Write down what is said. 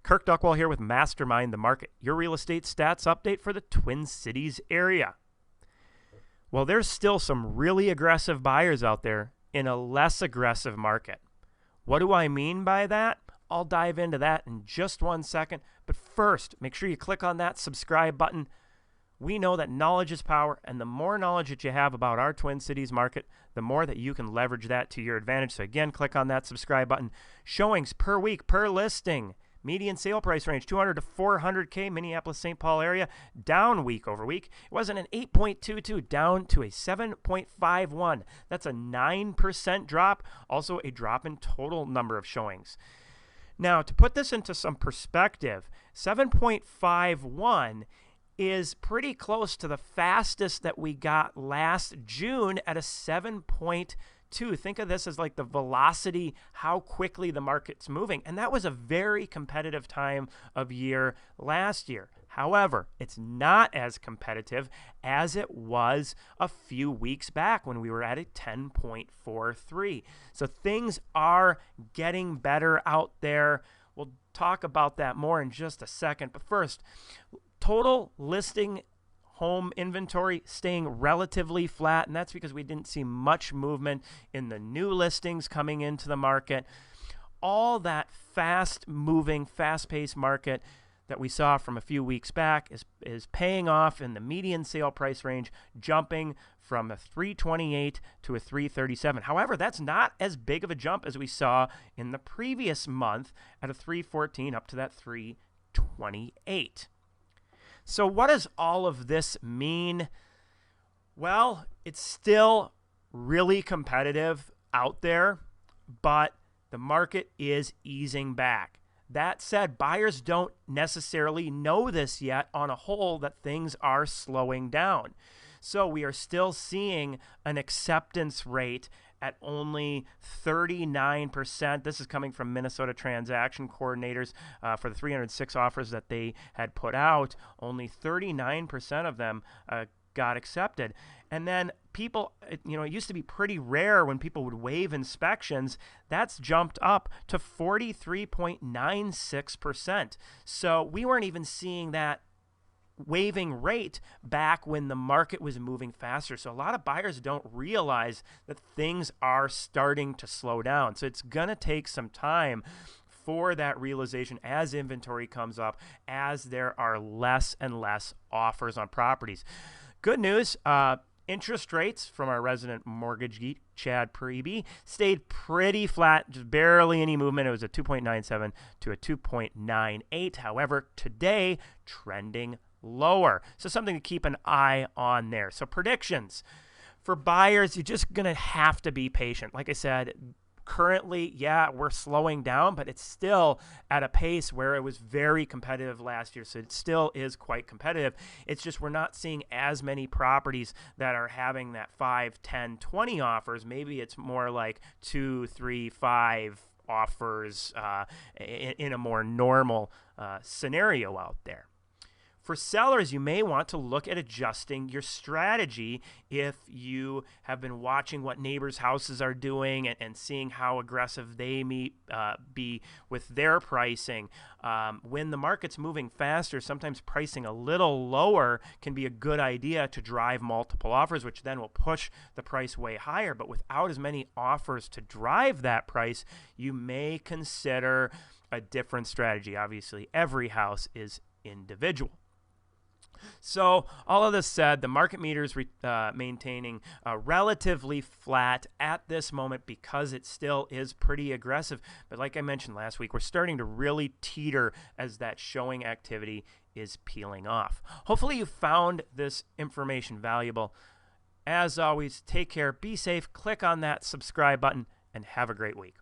Kirk Duckwell here with Mastermind the Market, your real estate stats update for the Twin Cities area. Well, there's still some really aggressive buyers out there in a less aggressive market. What do I mean by that? I'll dive into that in just 1 second. But first, make sure you click on that subscribe button. We know that knowledge is power, and the more knowledge that you have about our Twin Cities market, the more that you can leverage that to your advantage. So again, click on that subscribe button. Showings per week, per listing. Median sale price range, 200 to 400K, Minneapolis-St. Paul area, down week over week. It wasn't an 8.22, down to a 7.51. That's a 9% drop, also a drop in total number of showings. Now, to put this into some perspective, 7.51 is pretty close to the fastest that we got last June at a 7.2. Think of this as like the velocity, how quickly the market's moving. And that was a very competitive time of year last year. However, it's not as competitive as it was a few weeks back when we were at a 10.43. So things are getting better out there. We'll talk about that more in just a second. But first, total listing home inventory staying relatively flat, and that's because we didn't see much movement in the new listings coming into the market. All that fast-moving, fast-paced market that we saw from a few weeks back is paying off in the median sale price range, jumping from a 328 to a 337. However, that's not as big of a jump as we saw in the previous month at a 314 up to that 328. So what does all of this mean? Well, it's still really competitive out there, but the market is easing back. That said, buyers don't necessarily know this yet on a whole that things are slowing down. So we are still seeing an acceptance rate at only 39%. This is coming from Minnesota transaction coordinators for the 306 offers that they had put out. Only 39% of them got accepted. And then people, it used to be pretty rare when people would waive inspections. That's jumped up to 43.96%. So we weren't even seeing that waiving rate back when the market was moving faster. So a lot of buyers don't realize that things are starting to slow down. So it's going to take some time for that realization as inventory comes up, as there are less and less offers on properties. Good news, interest rates from our resident mortgage geek, Chad Preby, stayed pretty flat, just barely any movement. It was a 2.97 to a 2.98. However, today, trending lower. So something to keep an eye on there. So predictions. For buyers, you're just going to have to be patient. Like I said, currently, yeah, we're slowing down, but it's still at a pace where it was very competitive last year. So it still is quite competitive. It's just we're not seeing as many properties that are having that 5, 10, 20 offers. Maybe it's more like 2, 3, 5 offers in a more normal scenario out there. For sellers, you may want to look at adjusting your strategy if you have been watching what neighbors' houses are doing and seeing how aggressive they may be with their pricing. When the market's moving faster, sometimes pricing a little lower can be a good idea to drive multiple offers, which then will push the price way higher. But without as many offers to drive that price, you may consider a different strategy. Obviously, every house is individual. So all of this said, the market meter is maintaining relatively flat at this moment because it still is pretty aggressive. But like I mentioned last week, we're starting to really teeter as that showing activity is peeling off. Hopefully you found this information valuable. As always, take care, be safe, click on that subscribe button, and have a great week.